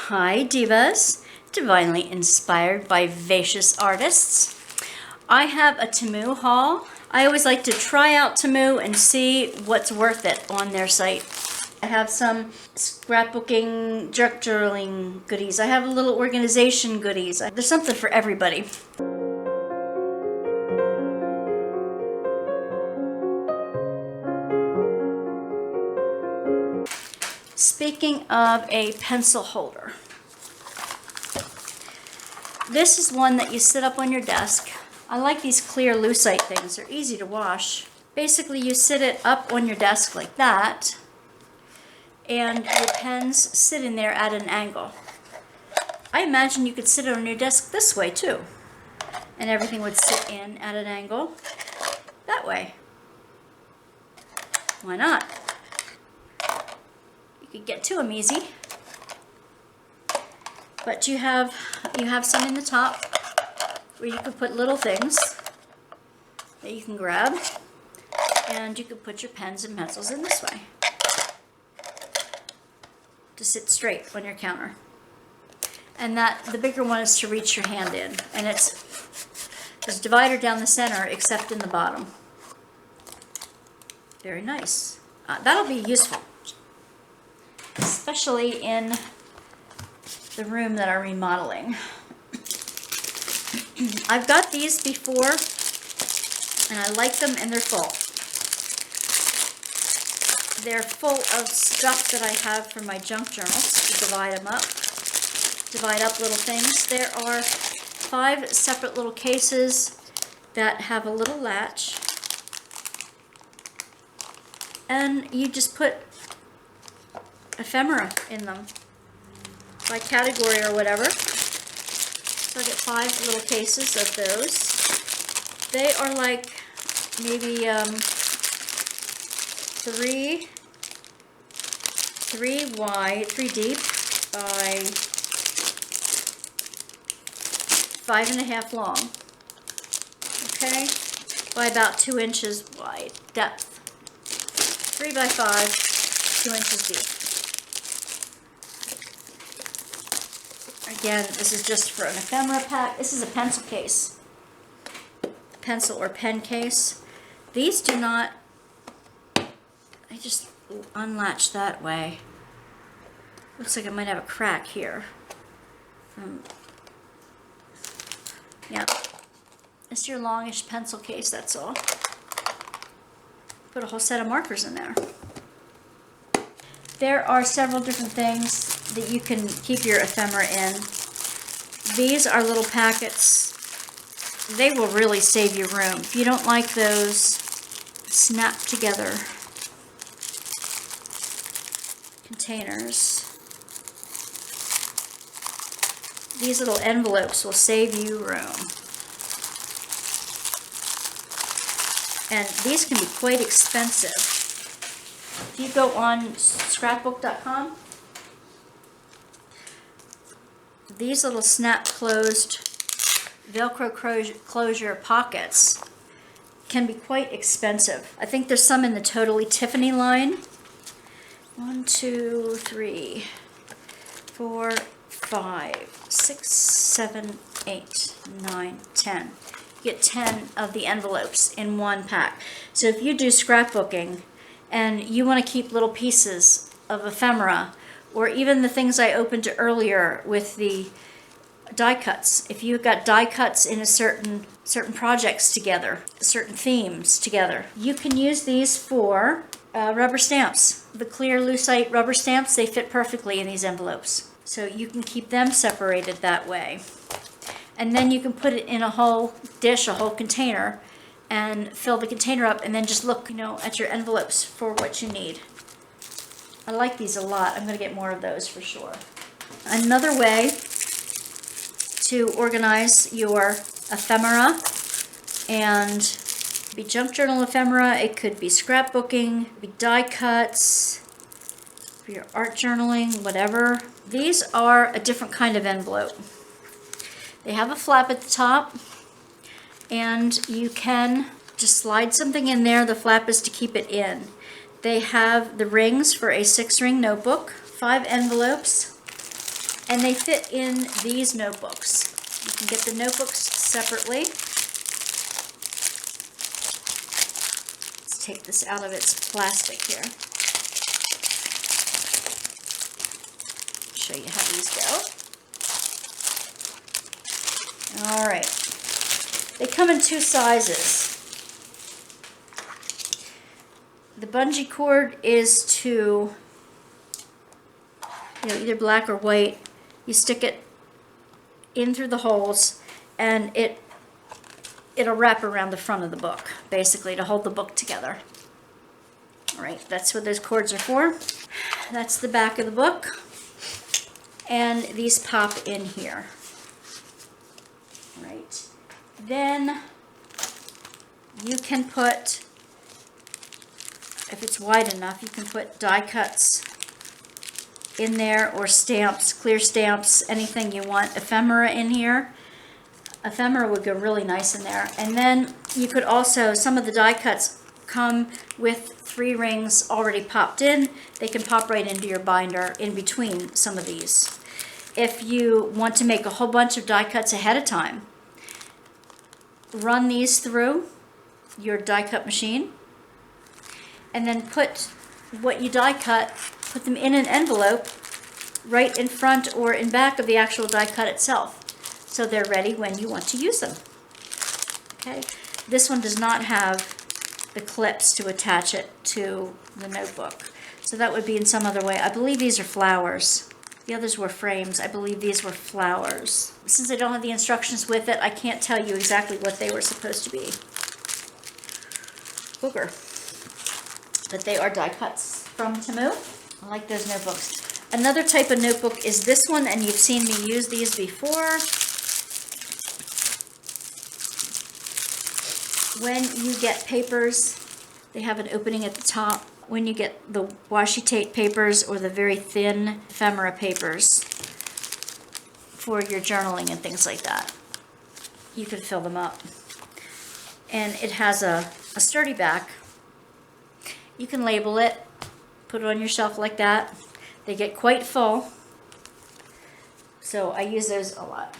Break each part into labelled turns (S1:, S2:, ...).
S1: Hi Divas, divinely inspired by vivacious artists. I have a TEMU haul. I always like to try out TEMU and see what's worth it on their site. I have some scrapbooking, jerk journaling goodies. I have a little organization goodies. There's something for everybody. Speaking of a pencil holder, this is one that you sit up on your desk. I like these clear lucite things. They're easy to wash. Basically, you sit it up on your desk like that, and your pens sit in there at an angle. I imagine you could sit it on your desk this way too, and everything would sit in at an angle that way. Why not? You could get to them easy, but you have some in the top where you could put little things that you can grab, and you could put your pens and pencils in this way to sit straight on your counter. And the bigger one is to reach your hand in, and there's a divider down the center except in the bottom. Very nice. That'll be useful, especially in the room that I'm remodeling. I've got these before, and I like them, and they're full. They're full of stuff that I have from my junk journals to divide them up. Divide up little things. There are 5 separate little cases that have a little latch, and you just put ephemera in them by category or whatever. So I get 5 little cases of those. They are like maybe 3 wide, 3 deep by 5.5 long. Okay, by about 2 inches wide depth. 3 by 5, 2 inches deep. Again, this is just for an ephemera pack. This is a pencil case. Pencil or pen case. These do not, I just unlatch that way. Looks like I might have a crack here. Yeah, it's your longish pencil case, that's all. Put a whole set of markers in there. There are several different things that you can keep your ephemera in. These are little packets. They will really save you room. If you don't like those snap together containers, these little envelopes will save you room. And these can be quite expensive. If you go on scrapbook.com, these little snap closed Velcro closure pockets can be quite expensive. I think there's some in the Totally Tiffany line. 1, 2, 3, 4, 5, 6, 7, 8, 9, 10. You get 10 of the envelopes in one pack. So if you do scrapbooking and you want to keep little pieces of ephemera, or even the things I opened earlier with the die cuts, if you've got die cuts in a certain projects together, certain themes together, you can use these for rubber stamps. The clear lucite rubber stamps, they fit perfectly in these envelopes. So you can keep them separated that way. And then you can put it in a whole dish, a whole container, and fill the container up, and then just look, at your envelopes for what you need. I like these a lot. I'm going to get more of those for sure. Another way to organize your ephemera, and it could be junk journal ephemera, it could be scrapbooking, it could be die cuts, for your art journaling, whatever. These are a different kind of envelope. They have a flap at the top, and you can just slide something in there. The flap is to keep it in. They have the rings for a 6-ring notebook, 5 envelopes, And they fit in these notebooks. You can get the notebooks separately. Let's take this out of its plastic here. Show you how these go. All right. They come in 2 sizes. The bungee cord is to, either black or white. You stick it in through the holes, and it'll wrap around the front of the book, basically, to hold the book together. All right, that's what those cords are for. That's the back of the book, and these pop in here. All right, then you can put, if it's wide enough, you can put die cuts in there, or stamps, clear stamps, anything you want. Ephemera in here. Ephemera would go really nice in there. And then you could also, some of the die cuts come with 3 rings already popped in. They can pop right into your binder in between some of these. If you want to make a whole bunch of die cuts ahead of time, run these through your die cut machine, and then put what you die cut, put them in an envelope right in front or in back of the actual die cut itself, so they're ready when you want to use them. Okay, this one does not have the clips to attach it to the notebook, so that would be in some other way. I believe these are flowers. The others were frames. I believe these were flowers. Since I don't have the instructions with it, I can't tell you exactly what they were supposed to be. Booger. But they are die cuts from TEMU. I like those notebooks. Another type of notebook is this one, and you've seen me use these before. When you get papers, they have an opening at the top. When you get the washi tape papers or the very thin ephemera papers for your journaling and things like that, you can fill them up. And it has a sturdy back. You can label it, put it on your shelf like that. They get quite full, so I use those a lot.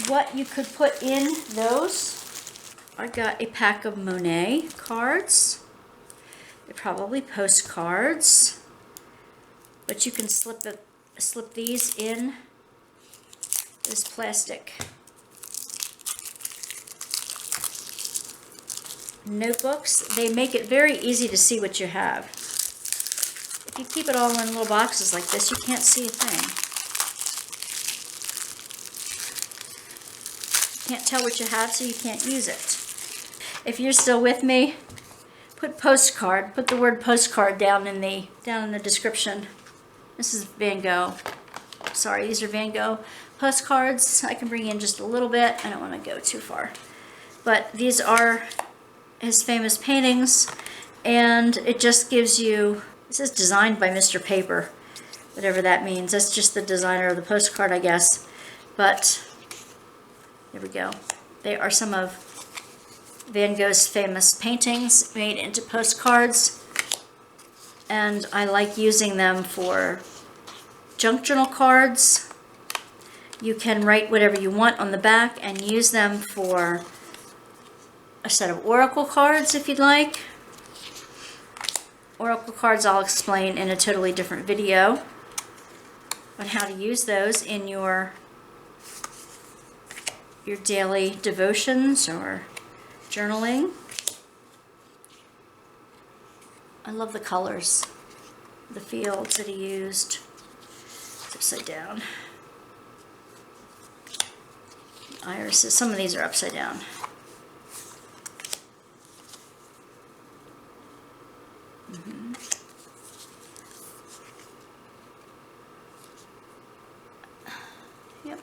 S1: What you could put in those, I got a pack of Monet cards. They're probably postcards, but you can slip these in this plastic notebooks. They make it very easy to see what you have. If you keep it all in little boxes like this, you can't see a thing. You can't tell what you have, so you can't use it. If you're still with me, put postcard. Put the word postcard down in the description. This is Van Gogh. Sorry, these are Van Gogh postcards. I can bring in just a little bit. I don't want to go too far. But these are his famous paintings, and it just gives you, it says designed by Mr. Paper, whatever that means. That's just the designer of the postcard, I guess. But there we go. They are some of Van Gogh's famous paintings made into postcards, and I like using them for junk journal cards. You can write whatever you want on the back and use them for a set of oracle cards if you'd like. Oracle cards I'll explain in a totally different video on how to use those in your daily devotions or journaling. I love the colors, the fields that he used. It's upside down. Irises, some of these are upside down. Yep.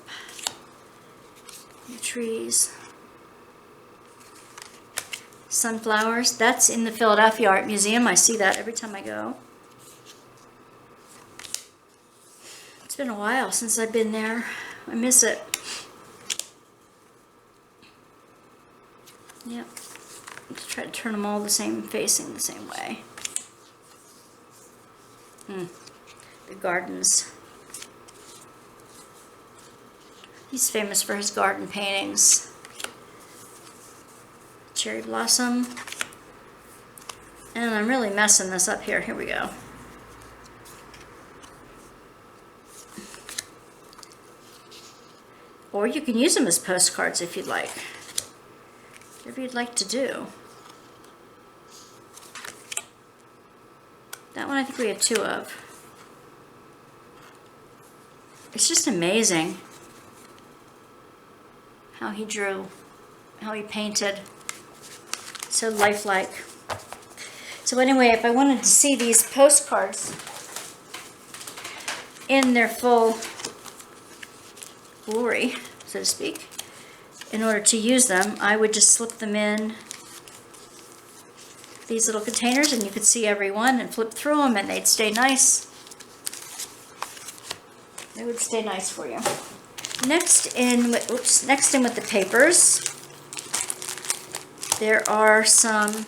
S1: The trees. Sunflowers. That's in the Philadelphia Art Museum. I see that every time I go. It's been a while since I've been there. I miss it. Yep. Let's try to turn them all the same, facing the same way. The gardens. He's famous for his garden paintings. Cherry blossom. And I'm really messing this up here. Here we go. Or you can use them as postcards if you'd like. Whatever you'd like to do. That one I think we have 2 of. It's just amazing how he drew, how he painted. So lifelike. So anyway, if I wanted to see these postcards in their full glory, so to speak, in order to use them, I would just slip them in these little containers and you could see every one and flip through them and they'd stay nice. They would stay nice for you. Next in with the papers, there are some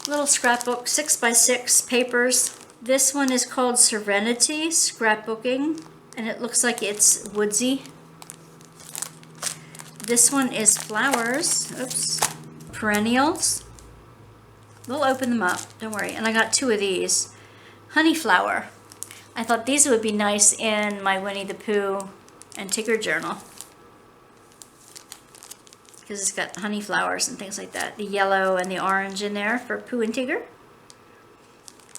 S1: little scrapbook 6x6 papers. This one is called Serenity Scrapbooking, and it looks like it's woodsy. This one is flowers. Oops. Perennials. We'll open them up, don't worry. And I got 2 of these. Honey flower. I thought these would be nice in my Winnie the Pooh and Tigger journal, because it's got honey flowers and things like that. The yellow and the orange in there for Pooh and Tigger.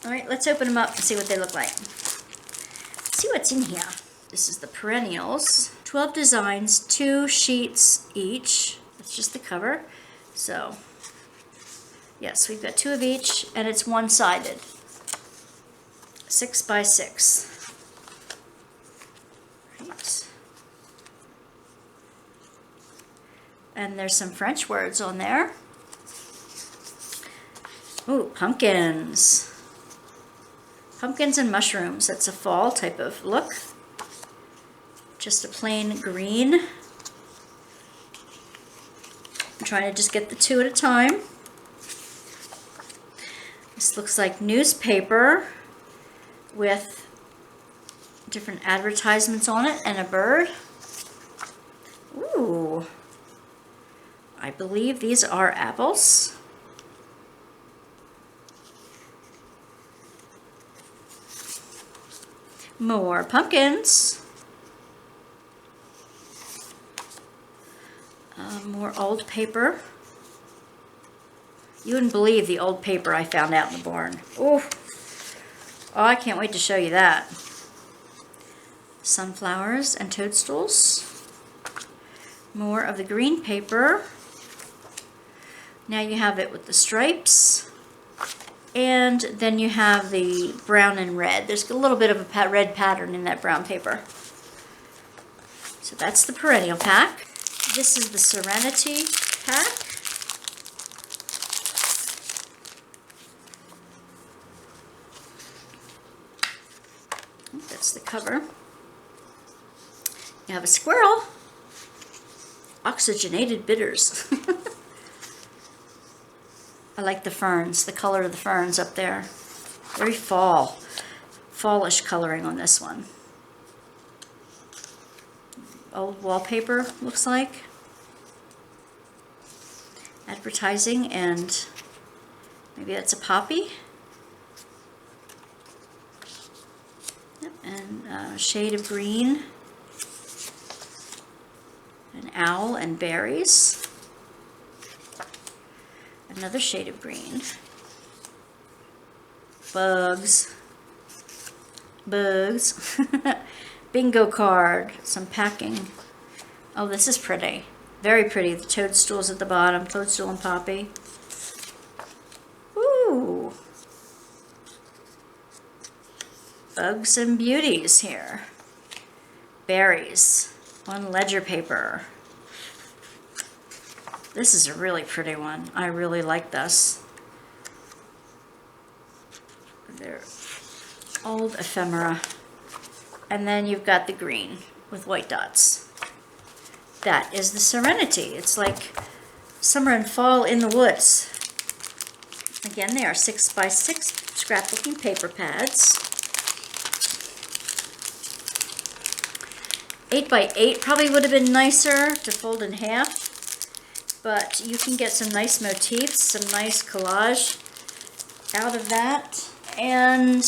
S1: All right, let's open them up and see what they look like. Let's see what's in here. This is the perennials. 12 designs, 2 sheets each. That's just the cover. So, yes, we've got 2 of each, and it's one-sided. 6x6. Right. And there's some French words on there. Ooh, pumpkins. Pumpkins and mushrooms. That's a fall type of look. Just a plain green. I'm trying to just get the 2 at a time. This looks like newspaper with different advertisements on it and a bird. Ooh. I believe these are apples. More pumpkins. More old paper. You wouldn't believe the old paper I found out in the barn. Ooh. Oh, I can't wait to show you that. Sunflowers and toadstools. More of the green paper. Now you have it with the stripes. And then you have the brown and red. There's a little bit of a red pattern in that brown paper. So that's the perennial pack. This is the Serenity pack. That's the cover. You have a squirrel. Oxygenated bitters. I like the ferns, the color of the ferns up there. Very fallish coloring on this one. Old wallpaper, looks like. Advertising, and maybe that's a poppy. Yep, and a shade of green. An owl and berries. Another shade of green. Bugs. Bugs. Bingo card. Some packing. Oh, this is pretty. Very pretty. The toadstools at the bottom. Toadstool and poppy. Ooh. Bugs and beauties here. Berries. One ledger paper. This is a really pretty one. I really like this. They're old ephemera. And then you've got the green with white dots. That is the Serenity. It's like summer and fall in the woods. Again, they are 6x6 scrapbooking paper pads. 8x8 probably would have been nicer to fold in half, but you can get some nice motifs, some nice collage out of that. And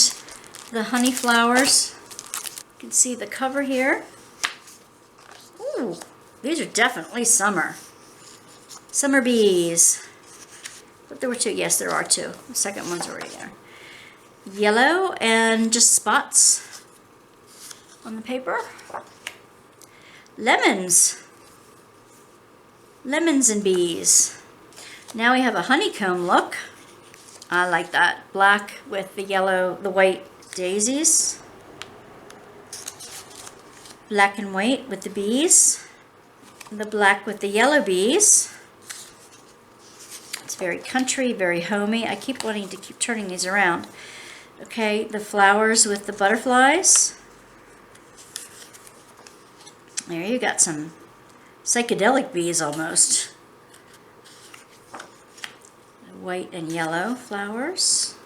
S1: the honey flowers. You can see the cover here. Ooh, these are definitely summer. Summer bees. But there were two. Yes, there are two. The second one's already there. Yellow and just spots on the paper. Lemons. Lemons and bees. Now we have a honeycomb look. I like that. Black with the yellow, the white daisies. Black and white with the bees. The black with the yellow bees. It's very country, very homey. I keep wanting to keep turning these around. Okay, the flowers with the butterflies. There you got some psychedelic bees almost. White and yellow flowers.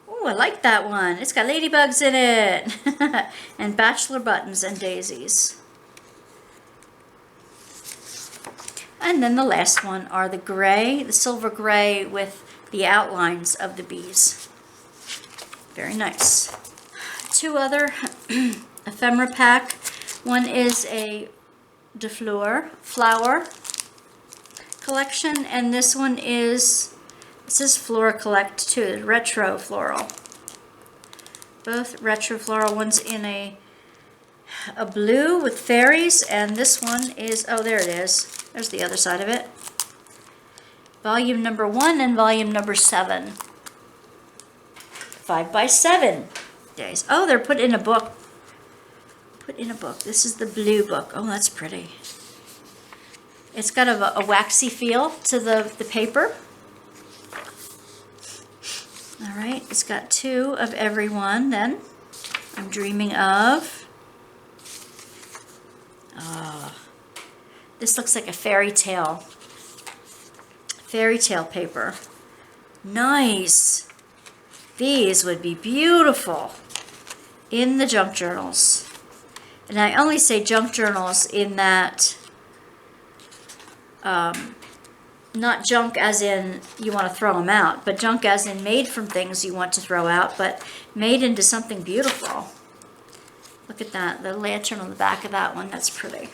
S1: Oh, I like that one. It's got ladybugs in it. And bachelor buttons and daisies. And then the last one are the gray, the silver gray with the outlines of the bees. Very nice. Two other ephemera pack. One is a de fleur flower collection, and this one is, this is Flora Collect too, retro floral. Both retro floral. One's in a blue with fairies, and this one is, oh, there it is. There's the other side of it. Volume number 1 and volume number 7. 5x7 days. Oh, they're put in a book. Put in a book. This is the blue book. Oh, that's pretty. It's got a waxy feel to the paper. All right, it's got 2 of every one then. I'm dreaming of. Oh, this looks like a fairy tale paper. Nice. These would be beautiful in the junk journals. And I only say junk journals in that, not junk as in you want to throw them out, but junk as in made from things you want to throw out, but made into something beautiful. Look at that, the lantern on the back of that one, that's pretty.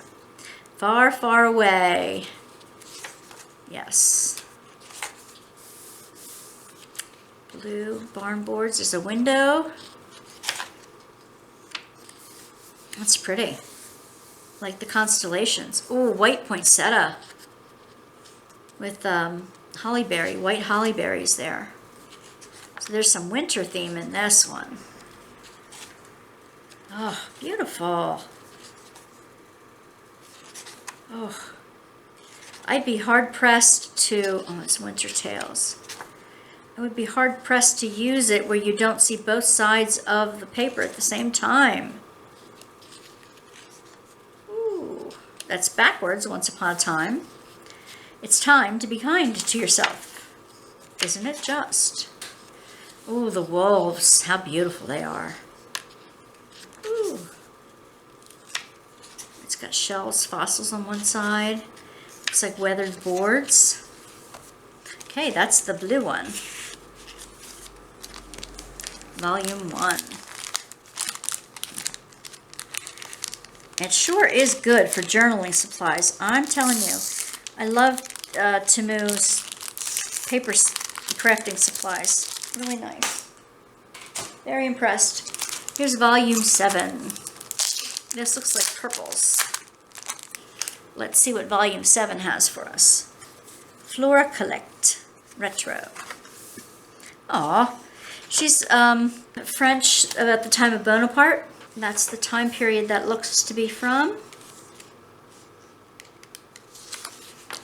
S1: Far, far away. Yes. Blue barn boards, there's a window. That's pretty. Like the constellations. Ooh, white poinsettia. With hollyberry, white hollyberries there. So there's some winter theme in this one. Oh, beautiful. Oh, I'd be hard-pressed to, oh, it's Winter Tales. I would be hard-pressed to use it where you don't see both sides of the paper at the same time. Ooh, that's backwards, once upon a time. It's time to be kind to yourself. Isn't it just? Ooh, the wolves, how beautiful they are. Ooh. It's got shells, fossils on one side. Looks like weathered boards. Okay, that's the blue one. Volume 1. It sure is good for journaling supplies. I'm telling you, I love TEMU's paper crafting supplies. Really nice. Very impressed. Here's volume 7. This looks like purples. Let's see what volume 7 has for us. Flora Collect Retro. Aw. She's French at the time of Bonaparte. That's the time period that looks to be from.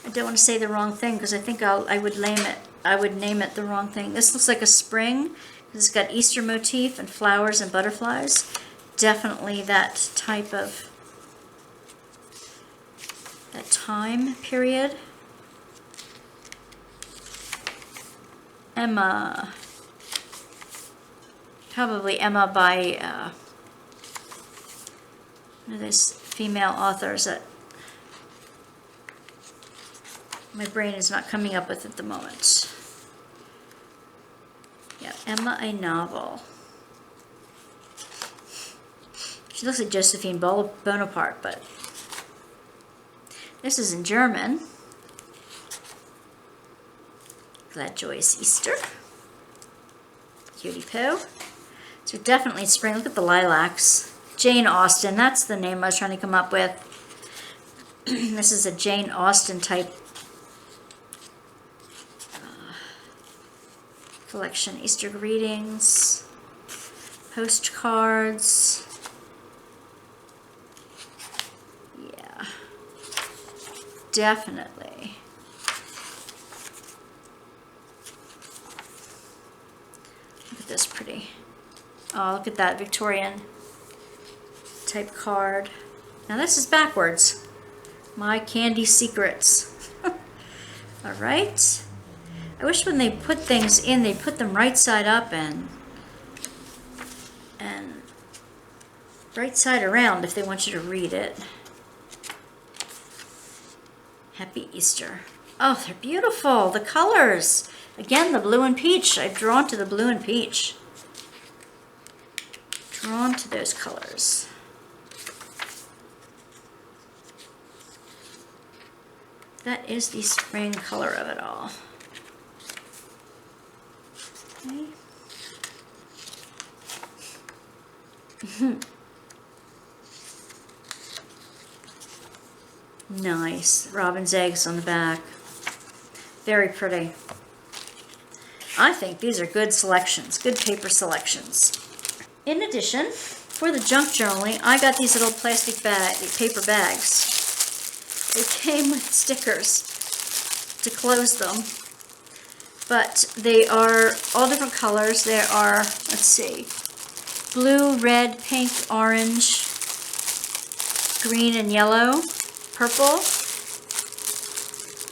S1: I don't want to say the wrong thing because I think I would name it the wrong thing. This looks like a spring. It's got Easter motif and flowers and butterflies. Definitely that type of, that time period. Emma. Probably Emma by There's female authors that my brain is not coming up with at the moment. Yeah, Emma, a novel. She looks like Josephine Bonaparte, but this is in German. Glad Joyous Easter. Cutie Poo. So definitely spring. Look at the lilacs. Jane Austen, that's the name I was trying to come up with. This is a Jane Austen type collection. Easter greetings, postcards. Yeah, definitely. Look at this pretty. Oh, look at that Victorian type card. Now this is backwards. My Candy Secrets. All right. I wish when they put things in, they put them right side up and right side around if they want you to read it. Happy Easter. Oh, they're beautiful. The colors. Again, the blue and peach. I'm drawn to the blue and peach. Drawn to those colors. That is the spring color of it all. Okay. Nice. Robin's eggs on the back. Very pretty. I think these are good selections, good paper selections. In addition, for the junk journaling, I got these little plastic paper bags. They came with stickers to close them, but they are all different colors. There are, let's see, blue, red, pink, orange, green and yellow, purple,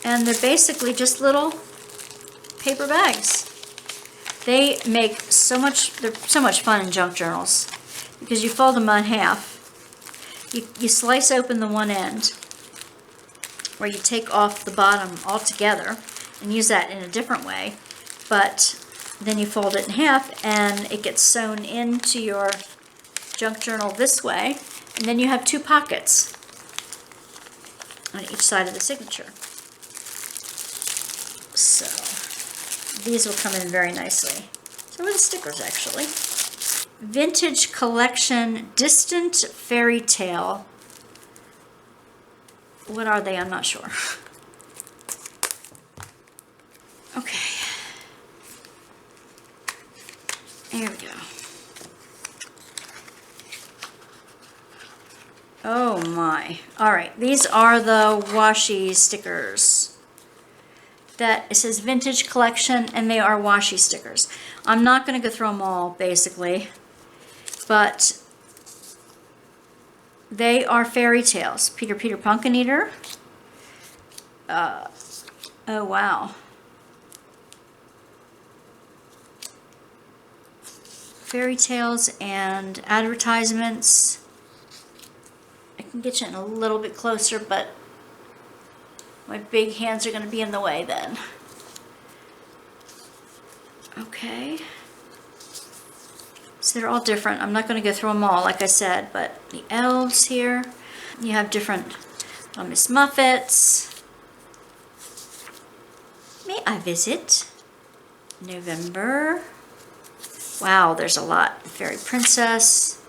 S1: and they're basically just little paper bags. They make they're so much fun in junk journals because you fold them in half. You slice open the one end where you take off the bottom altogether and use that in a different way, but then you fold it in half and it gets sewn into your junk journal this way, and then you have two pockets on each side of the signature. So these will come in very nicely. So are the stickers, actually. Vintage Collection Distant Fairy Tale. What are they? I'm not sure. Okay. There we go. Oh my. Alright, these are the washi stickers. That it says Vintage Collection, and they are washi stickers. I'm not going to go through them all, basically, but they are fairy tales. Peter Pumpkin Eater. Oh wow. Fairy tales and advertisements. I can get you in a little bit closer, but my big hands are going to be in the way then. Okay. So they're all different. I'm not going to go through them all, like I said, but the elves here. You have different Miss Muffets. May I visit? November. Wow, there's a lot. Fairy Princess.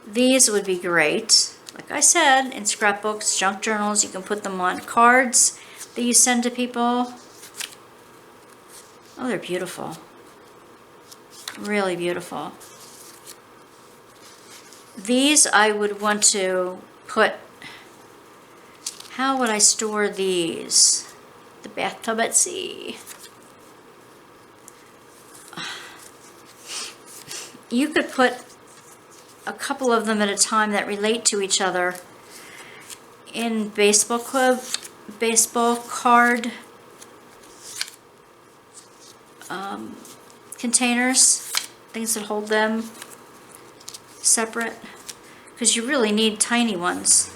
S1: These would be great. Like I said, in scrapbooks, junk journals, you can put them on cards that you send to people. Oh, they're beautiful. Really beautiful. These I would want to put, how would I store these? The bathtub at sea. You could put a couple of them at a time that relate to each other in baseball card containers, things that hold them separate. because you really need tiny ones.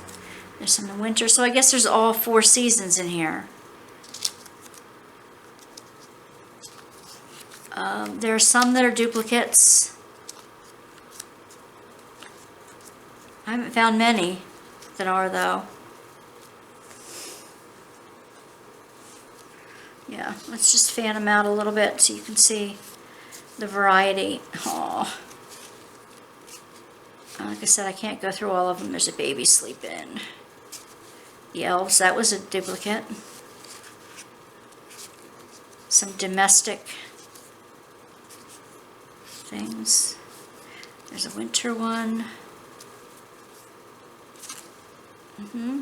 S1: There's some in winter, so I guess there's all 4 seasons in here. There are some that are duplicates. I haven't found many that are, though. Yeah, let's just fan them out a little bit so you can see the variety. Aw. Like I said, I can't go through all of them. There's a baby sleeping. The elves, that was a duplicate. Some domestic things. There's a winter one.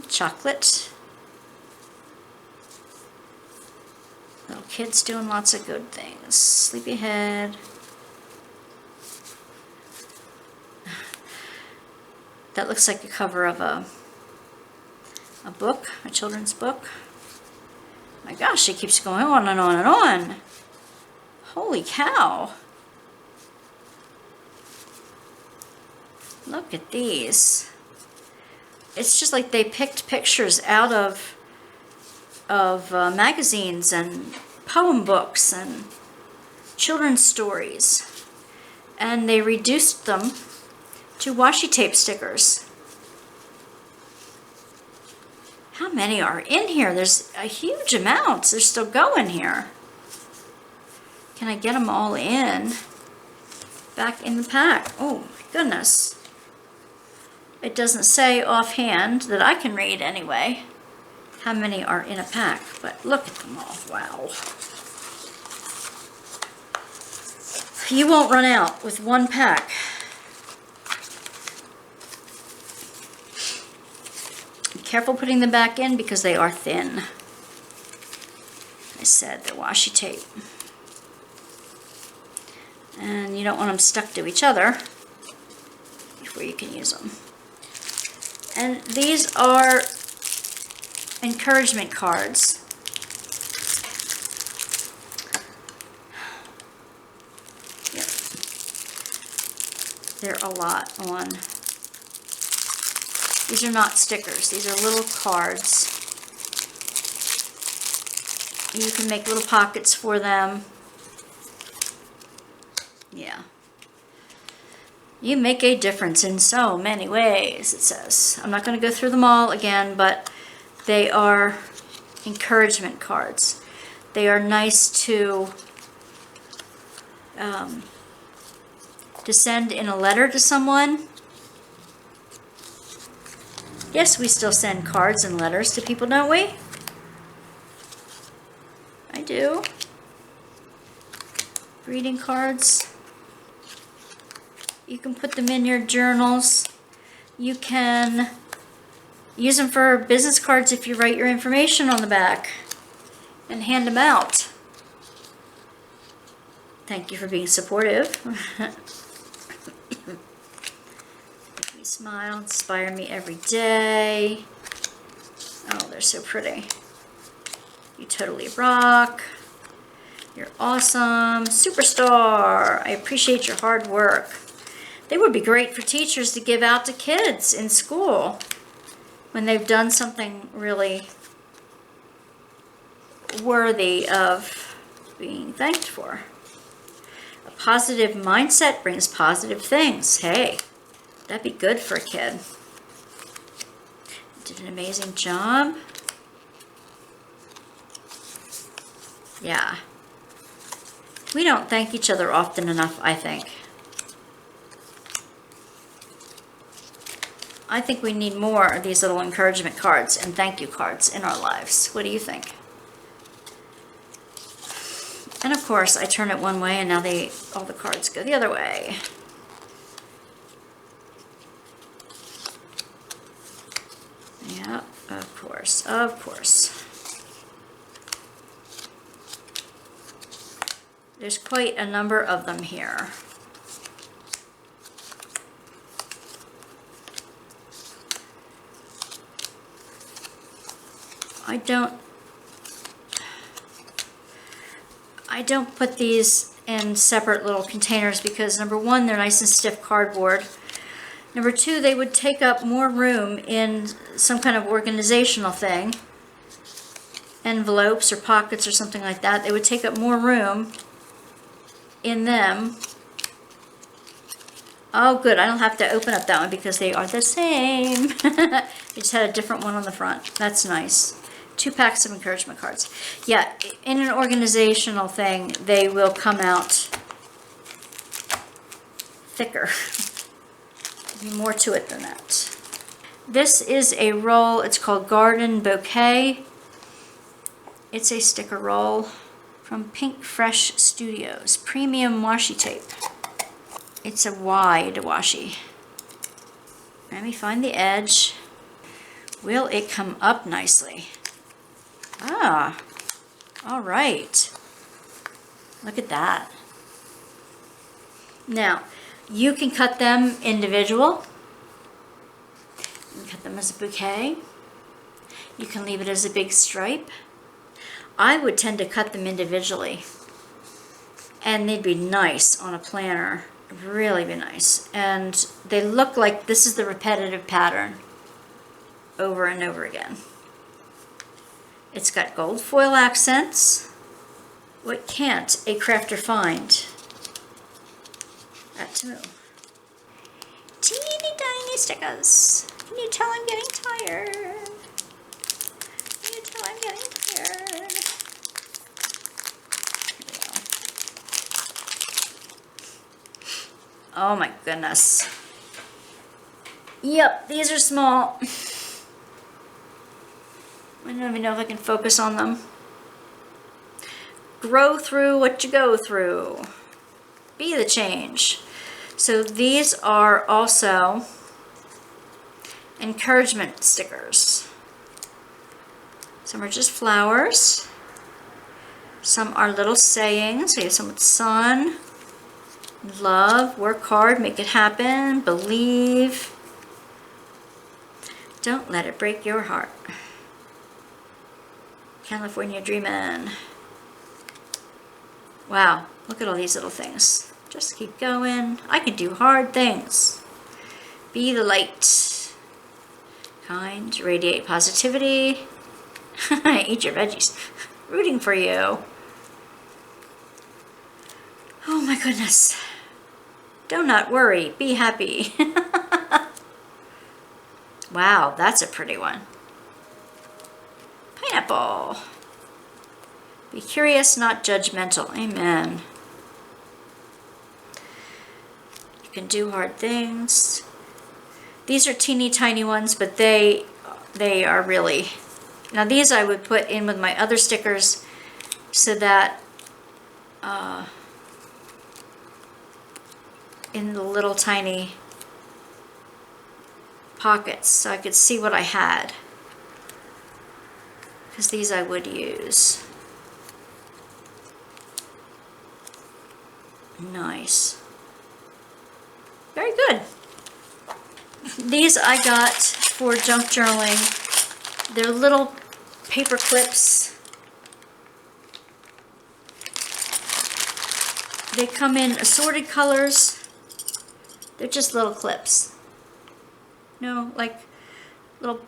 S1: Chocolate. Little kids doing lots of good things. Sleepyhead. That looks like the cover of a book, a children's book. My gosh, it keeps going on and on and on. Holy cow. Look at these. It's just like they picked pictures out of magazines and poem books and children's stories, and they reduced them to washi tape stickers. How many are in here? There's a huge amount. They're still going here. Can I get them all in? Back in the pack. Oh my goodness. It doesn't say offhand that I can read anyway how many are in a pack, but look at them all. Wow. You won't run out with one pack. Be careful putting them back in because they are thin. I said they're washi tape. And you don't want them stuck to each other before you can use them. And these are encouragement cards. Yep. There are a lot on. These are not stickers. These are little cards. You can make little pockets for them. Yeah. You make a difference in so many ways, it says. I'm not going to go through them all again, but they are encouragement cards. They are nice to send in a letter to someone. Yes, we still send cards and letters to people, don't we? I do. Greeting cards. You can put them in your journals. You can use them for business cards if you write your information on the back and hand them out. Thank you for being supportive. Make me smile, inspire me every day. Oh, they're so pretty. You totally rock. You're awesome. Superstar. I appreciate your hard work. They would be great for teachers to give out to kids in school when they've done something really worthy of being thanked for. A positive mindset brings positive things. Hey, that'd be good for a kid. You did an amazing job. Yeah. We don't thank each other often enough, I think. I think we need more of these little encouragement cards and thank you cards in our lives. What do you think? And of course, I turn it one way and now all the cards go the other way. Yeah, of course, of course. There's quite a number of them here. I don't put these in separate little containers because number one, they're nice and stiff cardboard. Number 2, they would take up more room in some kind of organizational thing. Envelopes or pockets or something like that. They would take up more room in them. Oh good, I don't have to open up that one because they are the same. We just had a different one on the front. That's nice. 2 packs of encouragement cards. Yeah, in an organizational thing, they will come out thicker. There'll be more to it than that. This is a roll. It's called Garden Bouquet. It's a sticker roll from Pink Fresh Studios. Premium washi tape. It's a wide washi. Let me find the edge. Will it come up nicely? Ah, all right. Look at that. Now, you can cut them individual. You can cut them as a bouquet. You can leave it as a big stripe. I would tend to cut them individually. And they'd be nice on a planner. Really be nice. And they look like this is the repetitive pattern over and over again. It's got gold foil accents. What can't a crafter find at TEMU? Teeny tiny stickers. Can you tell I'm getting tired? Can you tell I'm getting tired? Oh my goodness. Yep, these are small. I don't even know if I can focus on them. Grow through what you go through. Be the change. So these are also encouragement stickers. Some are just flowers. Some are little sayings. We have some with sun, love, work hard, make it happen, believe. Don't let it break your heart. California Dreamin'. Wow, look at all these little things. Just keep going. I can do hard things. Be the light. Kind, radiate positivity. Eat your veggies. Rooting for you. Oh my goodness. Do not worry, be happy. Wow, that's a pretty one. Pineapple. Be curious, not judgmental. Amen. You can do hard things. These are teeny tiny ones, but they are really... Now these I would put in with my other stickers so that in the little tiny pockets so I could see what I had. Because these I would use. Nice. Very good. These I got for junk journaling. They're little paper clips. They come in assorted colors. They're just little clips. No, like little...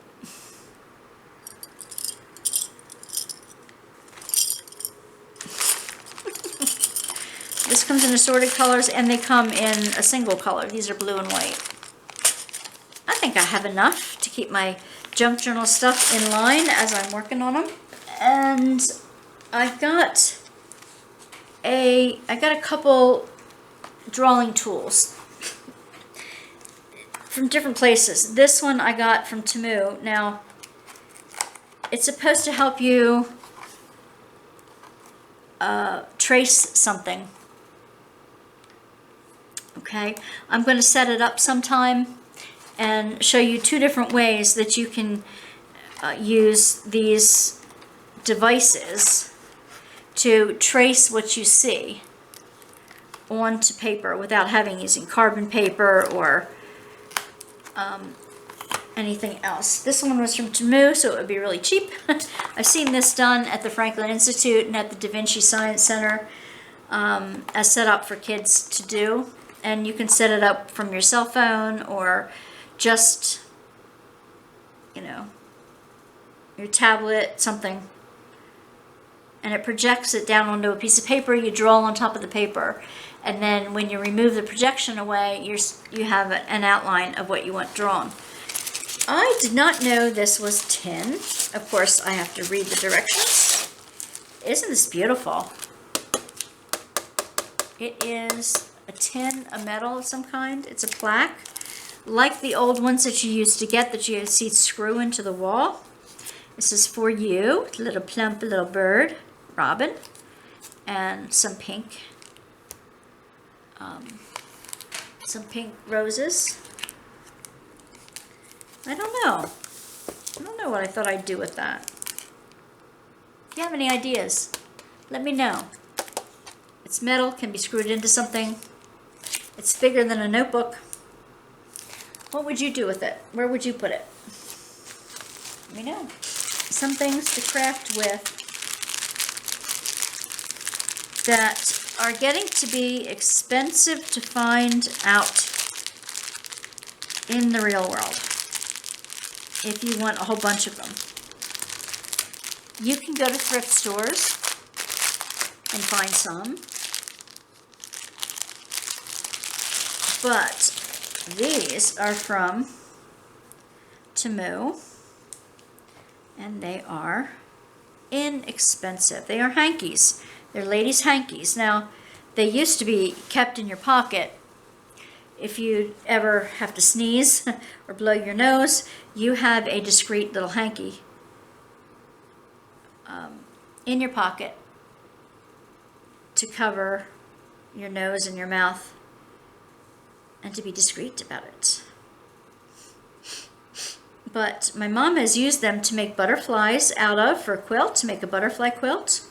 S1: This comes in assorted colors, and they come in a single color. These are blue and white. I think I have enough to keep my junk journal stuff in line as I'm working on them. And I got a couple drawing tools from different places. This one I got from TEMU. Now, it's supposed to help you trace something. Okay, I'm going to set it up sometime and show you 2 different ways that you can use these devices to trace what you see onto paper without using carbon paper or anything else. This one was from TEMU, so it would be really cheap. I've seen this done at the Franklin Institute and at the Da Vinci Science Center as set up for kids to do. and you can set it up from your cell phone or just, you know, your tablet, something. And it projects it down onto a piece of paper. You draw on top of the paper. And then when you remove the projection away, you have an outline of what you want drawn. I did not know this was tin. Of course, I have to read the directions. Isn't this beautiful? It is a tin, a metal of some kind. It's a plaque, like the old ones that you used to get that you see screw into the wall. This is for you, little plump little bird, robin, and some pink roses. I don't know. I don't know what I thought I'd do with that. If you have any ideas, let me know. It's metal, can be screwed into something. It's bigger than a notebook. What would you do with it? Where would you put it? Let me know. Some things to craft with that are getting to be expensive to find out in the real world. If you want a whole bunch of them, you can go to thrift stores and find some. But these are from TEMU, and they are inexpensive. They are hankies. They're ladies' hankies. Now, they used to be kept in your pocket. If you ever have to sneeze or blow your nose, you have a discreet little hanky in your pocket to cover your nose and your mouth and to be discreet about it. But my mom has used them to make butterflies out of for a quilt, to make a butterfly quilt.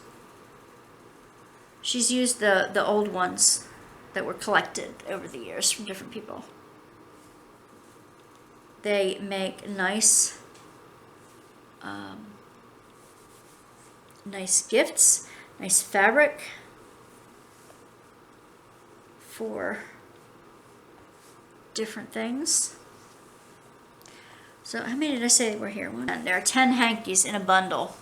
S1: She's used the old ones that were collected over the years from different people. They make nice nice gifts, nice fabric for different things. So how many did I say were here? There are 10 hankies in a bundle.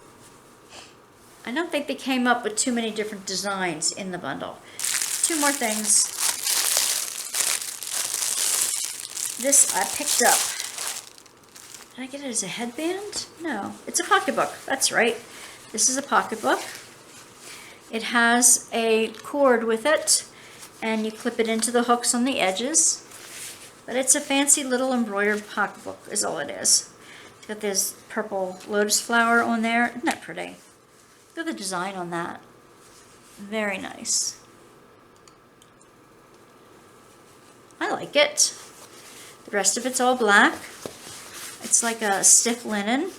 S1: I don't think they came up with too many different designs in the bundle. Two more things. This I picked up. Did I get it as a headband? No, it's a pocketbook. That's right. This is a pocketbook. It has a cord with it, and you clip it into the hooks on the edges. But it's a fancy little embroidered pocketbook is all it is. It's got this purple lotus flower on there. Isn't that pretty? Look at the design on that. Very nice. I like it. The rest of it's all black. It's like a stiff linen.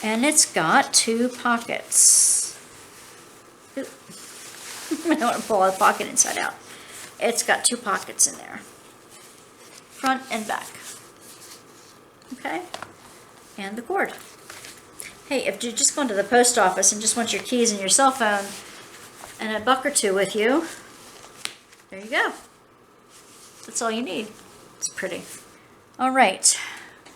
S1: And it's got 2 pockets. I don't want to pull a pocket inside out. It's got 2 pockets in there. Front and back. Okay? And the cord. Hey, if you're just going to the post office and just want your keys and your cell phone and a buck or two with you, there you go. That's all you need. It's pretty. All right.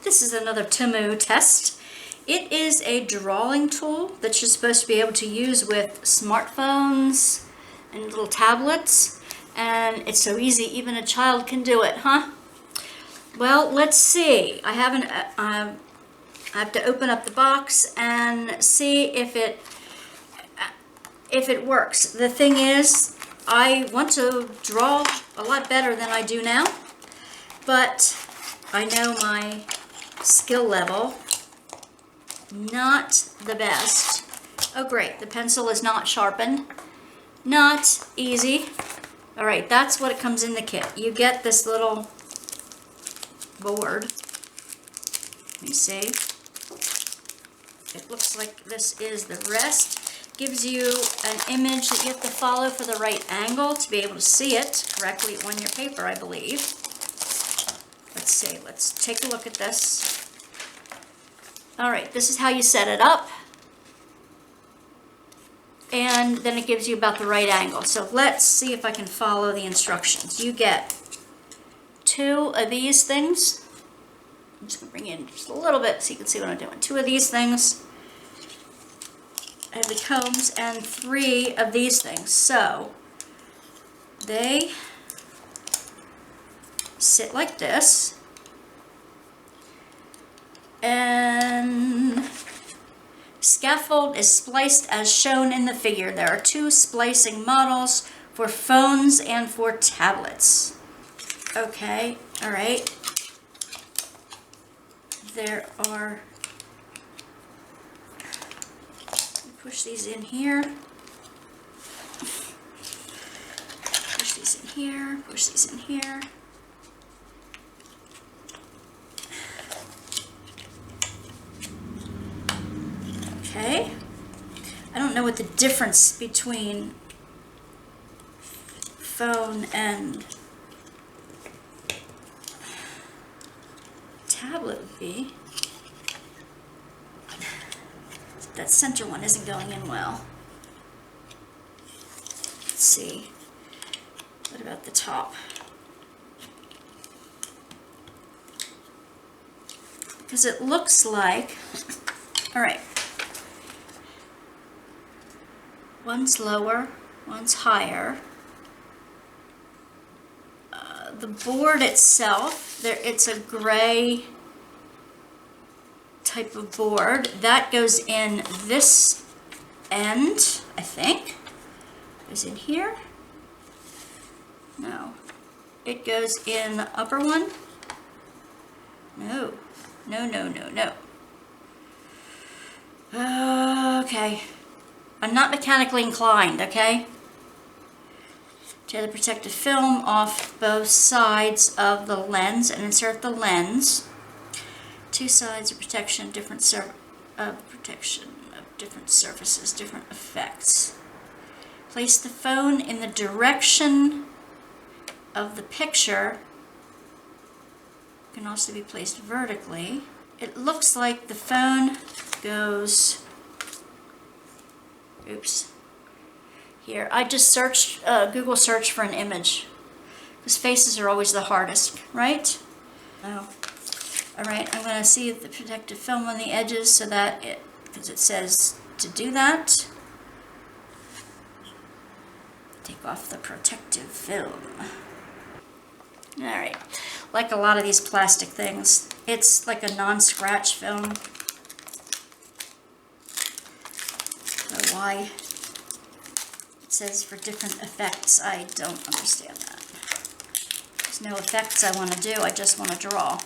S1: This is another TEMU test. It is a drawing tool that you're supposed to be able to use with smartphones and little tablets. And it's so easy, even a child can do it, huh? Well, let's see. I have to open up the box and see if it works. The thing is, I want to draw a lot better than I do now, but I know my skill level, not the best. Oh great, the pencil is not sharpened. Not easy. All right, that's what it comes in the kit. You get this little board. Let me see. It looks like this is the rest. Gives you an image that you have to follow for the right angle to be able to see it correctly on your paper, I believe. Let's see, let's take a look at this. All right, this is how you set it up. and then it gives you about the right angle. So let's see if I can follow the instructions. You get 2 of these things. I'm just gonna bring in just a little bit so you can see what I'm doing. 2 of these things. I have the combs, and 3 of these things. So they sit like this, and scaffold is spliced as shown in the figure. There are 2 splicing models for phones and for tablets. Okay, all right. There are, push these in here, push these in here, push these in here. Okay, I don't know what the difference between phone and tablet would be. That center one isn't going in well. Let's see. What about the top? Because it looks like, all right, one's lower, one's higher. The board itself, it's a gray type of board. That goes in this end, I think. Goes in here. No. It goes in the upper one. No. No, no, no, no. Okay. I'm not mechanically inclined, okay? Tear the protective film off both sides of the lens and insert the lens. 2 sides of protection, different protection of different surfaces, different effects. Place the phone in the direction of the picture. It can also be placed vertically. It looks like the phone goes, oops, here. I just searched, Google search for an image, because faces are always the hardest, right? Oh. All right, I'm going to see the protective film on the edges so that because it says to do that. Take off the protective film. All right, like a lot of these plastic things, it's like a non-scratch film. So why it says for different effects, I don't understand that. There's no effects I want to do, I just want to draw.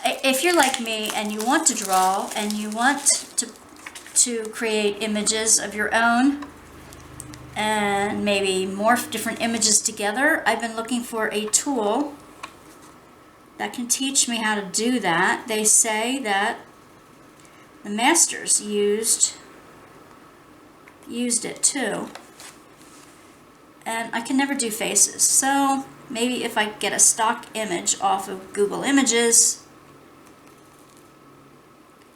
S1: If you're like me and you want to draw and you want to create images of your own and maybe morph different images together, I've been looking for a tool that can teach me how to do that. They say that the masters used it too. And I can never do faces, so maybe if I get a stock image off of Google Images,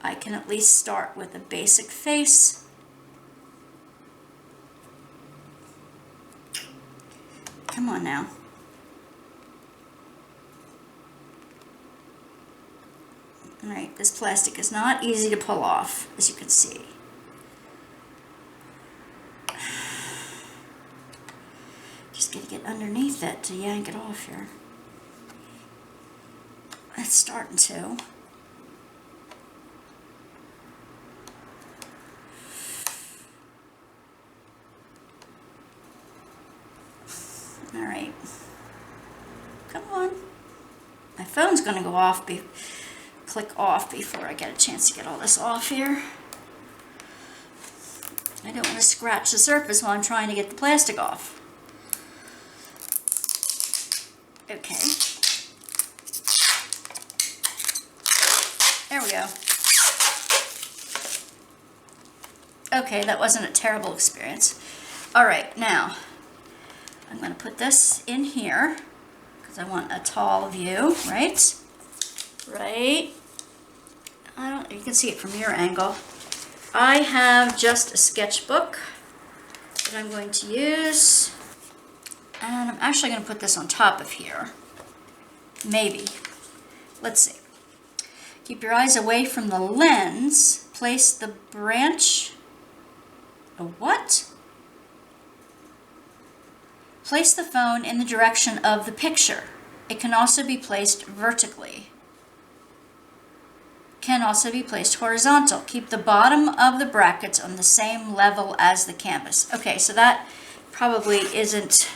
S1: I can at least start with a basic face. Come on now. All right, this plastic is not easy to pull off, as you can see. Just gotta get underneath it to yank it off here. It's starting to. All right, come on. My phone's gonna go off, click off before I get a chance to get all this off here. I don't want to scratch the surface while I'm trying to get the plastic off. Okay. There we go. Okay, that wasn't a terrible experience. All right, now I'm going to put this in here because I want a tall view, right? Right. You can see it from your angle. I have just a sketchbook that I'm going to use. And I'm actually going to put this on top of here. Maybe. Let's see. Keep your eyes away from the lens. Place the branch. A what? Place the phone in the direction of the picture. It can also be placed vertically. Can also be placed horizontal. Keep the bottom of the brackets on the same level as the canvas. Okay, so that probably isn't...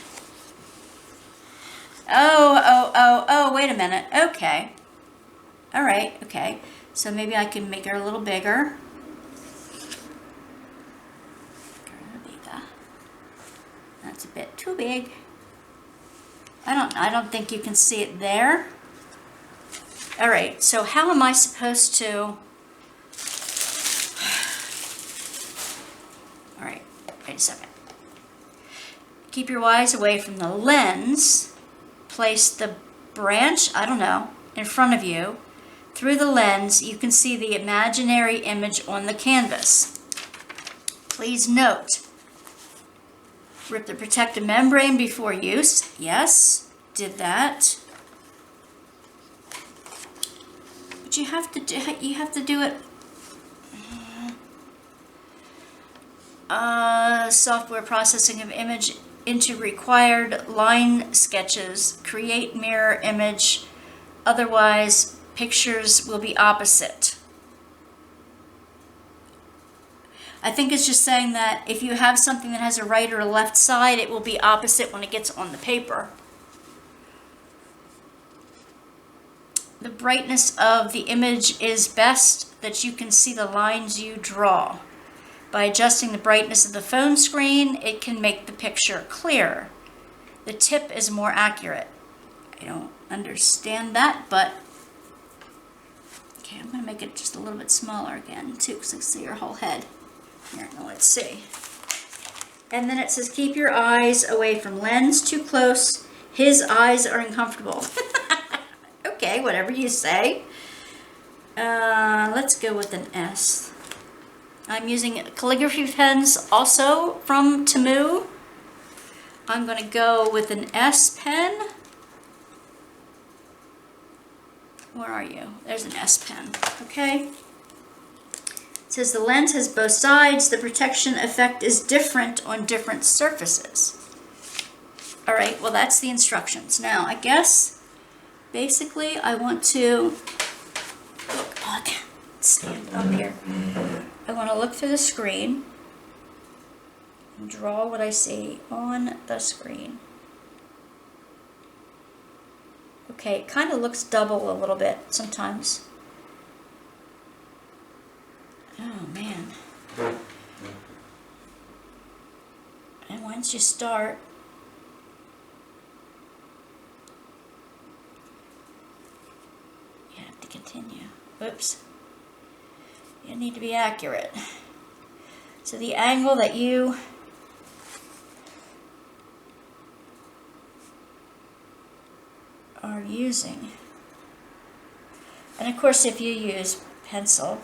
S1: Oh, wait a minute. Okay. All right, okay. So maybe I can make her a little bigger. That's a bit too big. I don't think you can see it there. All right, so how am I supposed to... All right, wait a second. Keep your eyes away from the lens. Place the branch, I don't know, in front of you. Through the lens, you can see the imaginary image on the canvas. Please note, rip the protective membrane before use. Yes, did that. But you have to do it. Software processing of image into required line sketches. Create mirror image. Otherwise, pictures will be opposite. I think it's just saying that if you have something that has a right or a left side, it will be opposite when it gets on the paper. The brightness of the image is best that you can see the lines you draw. By adjusting the brightness of the phone screen, it can make the picture clearer. The tip is more accurate. I don't understand that, but okay, I'm going to make it just a little bit smaller again, too, because I see your whole head. Here, now let's see. And then it says, keep your eyes away from lens too close. His eyes are uncomfortable. Okay, whatever you say. Let's go with an S. I'm using calligraphy pens also from TEMU. I'm going to go with an S pen. Where are you? There's an S pen. Okay. It says the lens has both sides. The protection effect is different on different surfaces. All right, well, that's the instructions. Now, I guess, basically, I want to look, stand up here. I want to look through the screen and draw what I see on the screen. Okay, it kind of looks double a little bit sometimes. Oh, man. And once you start, you have to continue. Oops. You need to be accurate. So the angle that you are using, and of course if you use pencil,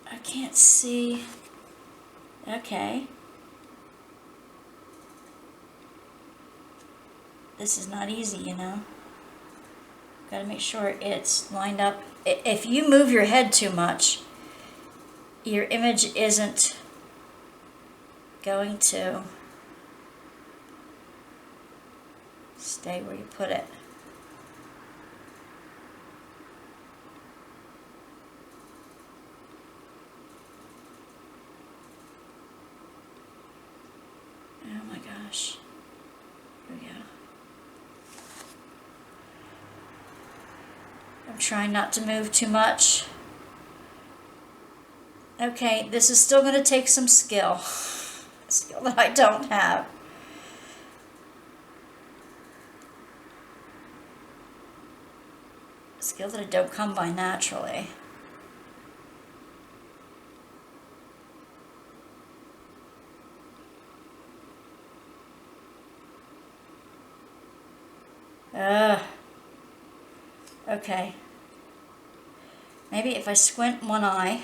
S1: I can't see. Okay. This is not easy, you know. Got to make sure it's lined up. If you move your head too much, your image isn't going to stay where you put it. Oh my gosh. Here we go. I'm trying not to move too much. Okay, this is still going to take some skill. Skill that I don't have. Skill that I don't come by naturally. Okay. Maybe if I squint one eye.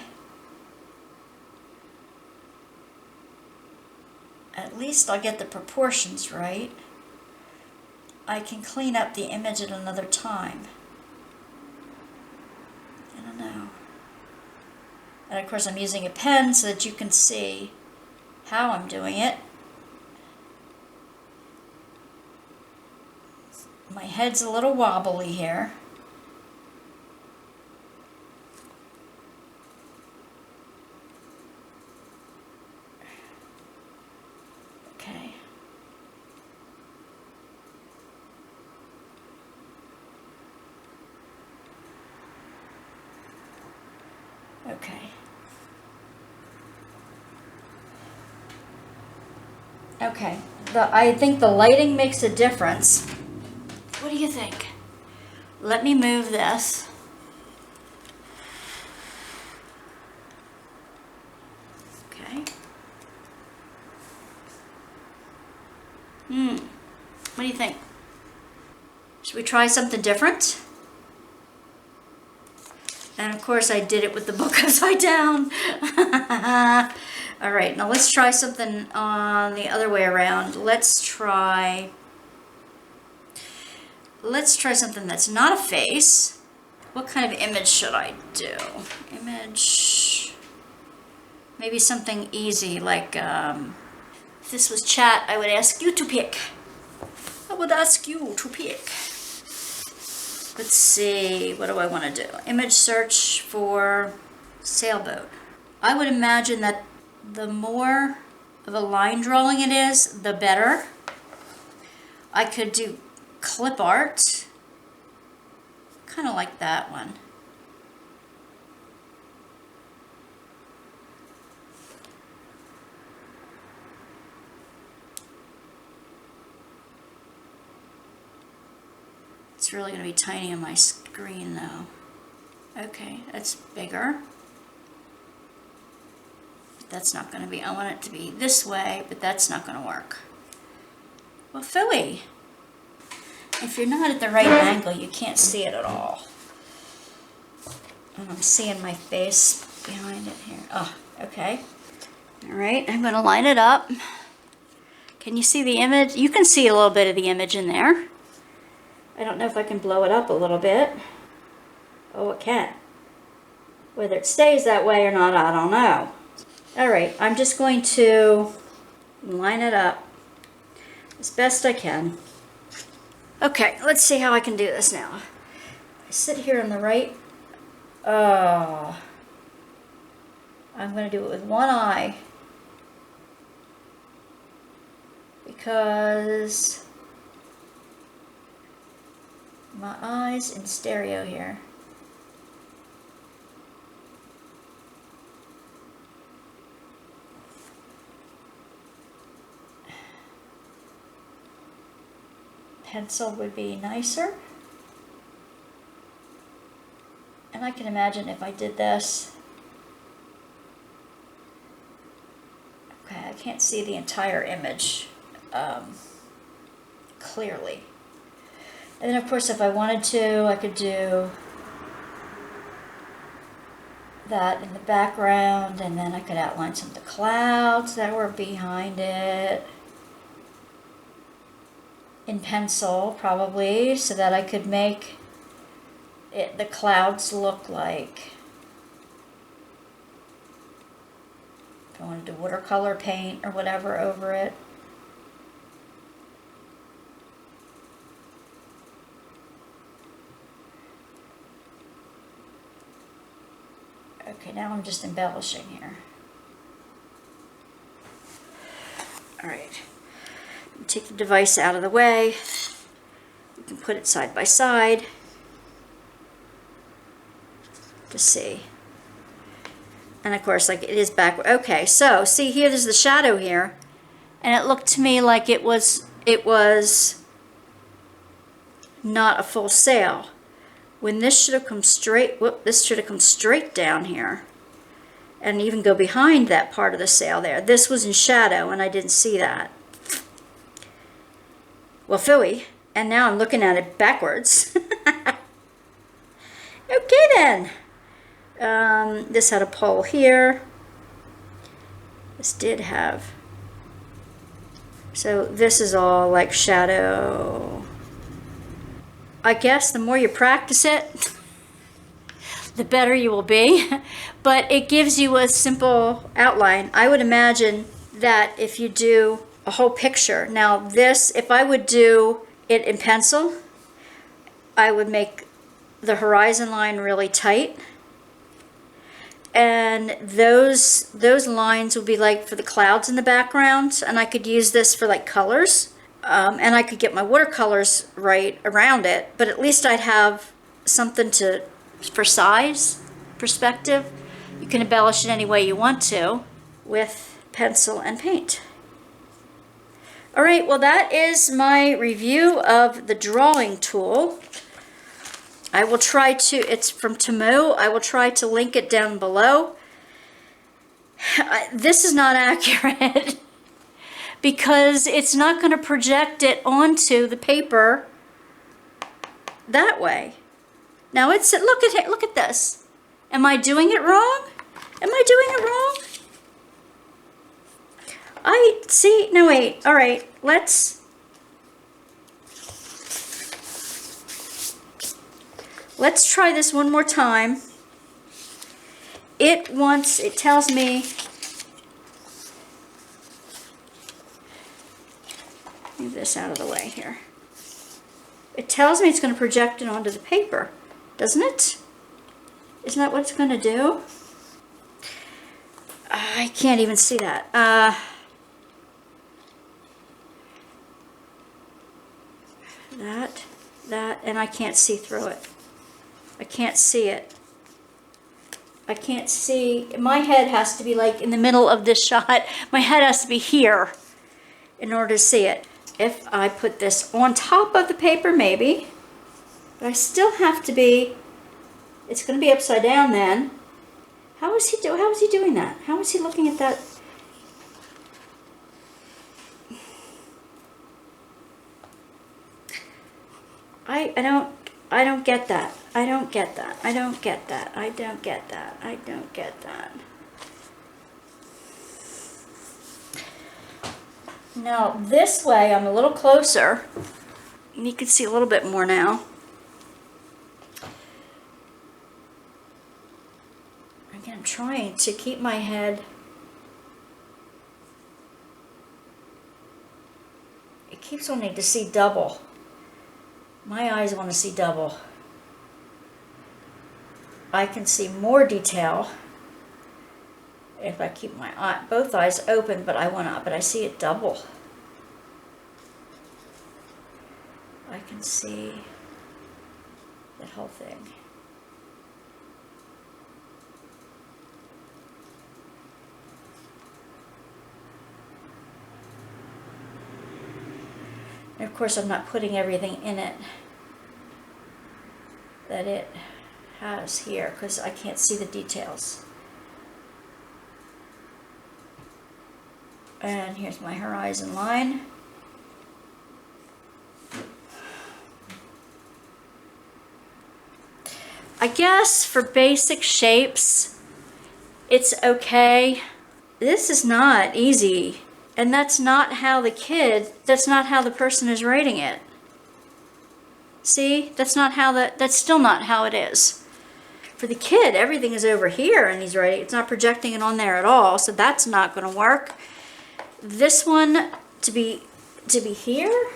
S1: At least I'll get the proportions right. I can clean up the image at another time. I don't know. And of course I'm using a pen so that you can see how I'm doing it. My head's a little wobbly here. Okay. Okay. Okay. I think the lighting makes a difference. What do you think? Let me move this. Okay. What do you think? Should we try something different? And of course I did it with the book upside down. All right, now let's try something on the other way around. Let's try something that's not a face. What kind of image should I do? Image, maybe something easy like, if this was chat, I would ask you to pick. I would ask you to pick. Let's see, what do I want to do? Image search for sailboat. I would imagine that the more of a line drawing it is, the better. I could do clip art, kind of like that one. It's really going to be tiny on my screen though. Okay, that's bigger. But that's not going to be, I want it to be this way, but that's not going to work. Well, phooey. If you're not at the right angle, you can't see it at all. And I'm seeing my face behind it here. Oh, okay. All right, I'm going to line it up. Can you see the image? You can see a little bit of the image in there. I don't know if I can blow it up a little bit. Oh, it can. Whether it stays that way or not, I don't know. All right, I'm just going to line it up as best I can. Okay, let's see how I can do this now. I sit here on the right. Oh, I'm going to do it with one eye because my eyes in stereo here. Pencil would be nicer. And I can imagine if I did this. Okay, I can't see the entire image clearly. And then of course if I wanted to, I could do that in the background, and then I could outline some of the clouds that were behind it in pencil probably, so that I could make it, the clouds look like, if I wanted to watercolor paint or whatever over it. Okay, now I'm just embellishing here. All right. Take the device out of the way. You can put it side by side to see. And of course, like it is back. Okay, so see here, there's the shadow here, and it looked to me like it was not a full sail. When this should have come straight. Whoop! This should have come straight down here, and even go behind that part of the sail there. This was in shadow, and I didn't see that. Well, phooey, and now I'm looking at it backwards. Okay then. This had a pole here. This did have So this is all like shadow. I guess the more you practice it, the better you will be. But it gives you a simple outline. I would imagine that if you do a whole picture. Now this, if I would do it in pencil, I would make the horizon line really tight. And those lines would be like for the clouds in the background, and I could use this for like colors, and I could get my watercolors right around it, but at least I'd have something for size, perspective. You can embellish it any way you want to with pencil and paint. All right, well that is my review of the drawing tool. I will try to, it's from TEMU, I will try to link it down below. This is not accurate because it's not going to project it onto the paper that way. Now look at it, look at this. Am I doing it wrong? Am I doing it wrong? No wait, all right, let's try this one more time. It tells me, move this out of the way here. It tells me it's going to project it onto the paper, doesn't it? Isn't that what it's going to do? I can't even see that. That, and I can't see through it. I can't see it. I can't see. My head has to be like in the middle of this shot. My head has to be here in order to see it. If I put this on top of the paper, maybe. But I still have to be, it's going to be upside down then. How is he doing that? How is he looking at that? I don't get that. I don't get that. I don't get that. I don't get that. I don't get that. Now this way I'm a little closer. You can see a little bit more now. Again, I'm trying to keep my head. It keeps wanting to see double. My eyes want to see double. I can see more detail if I keep my both eyes open, but I see it double. I can see that whole thing. And of course, I'm not putting everything in it that it has here because I can't see the details. And here's my horizon line. I guess for basic shapes, it's okay. This is not easy. And that's not how that's not how the person is rating it. See, that's still not how it is. For the kid, everything is over here and he's writing, it's not projecting it on there at all, so that's not gonna work. This one to be here,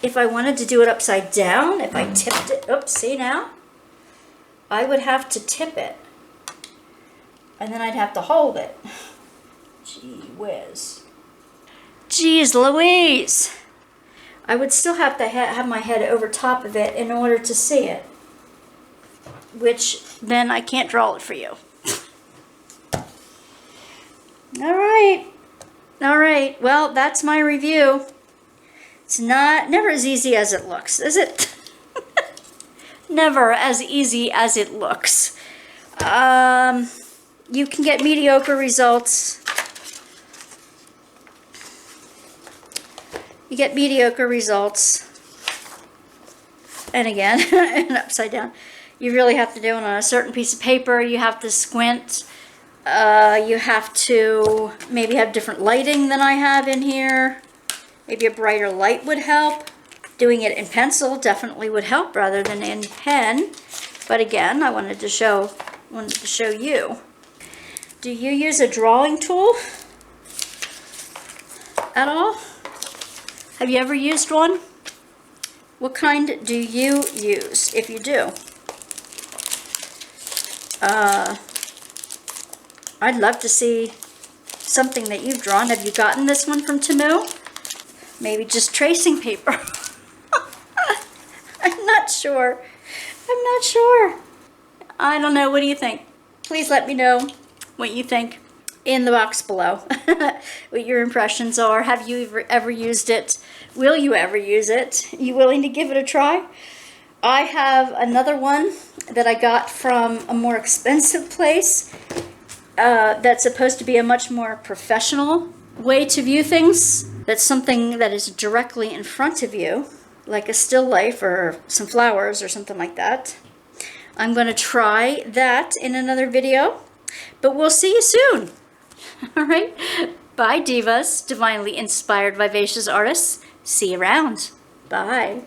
S1: if I wanted to do it upside down, if I tipped it, oops, see now? I would have to tip it. And then I'd have to hold it. Gee whiz. Geez Louise. I would still have to have my head over top of it in order to see it. Which then I can't draw it for you. All right. Well, that's my review. It's never as easy as it looks, is it? Never as easy as it looks. You can get mediocre results. You get mediocre results. And again, and upside down. You really have to do it on a certain piece of paper. You have to squint. You have to maybe have different lighting than I have in here. Maybe a brighter light would help. Doing it in pencil definitely would help rather than in pen. But again, I wanted to show you. Do you use a drawing tool at all? Have you ever used one? What kind do you use, if you do? I'd love to see something that you've drawn. Have you gotten this one from TEMU? Maybe just tracing paper. I'm not sure. I'm not sure. I don't know. What do you think? Please let me know what you think in the box below. What your impressions are. Have you ever used it? Will you ever use it? You willing to give it a try? I have another one that I got from a more expensive place that's supposed to be a much more professional way to view things. That's something that is directly in front of you, like a still life or some flowers or something like that. I'm going to try that in another video, but we'll see you soon. All right. Bye, divas, divinely inspired, vivacious artists. See you around. Bye.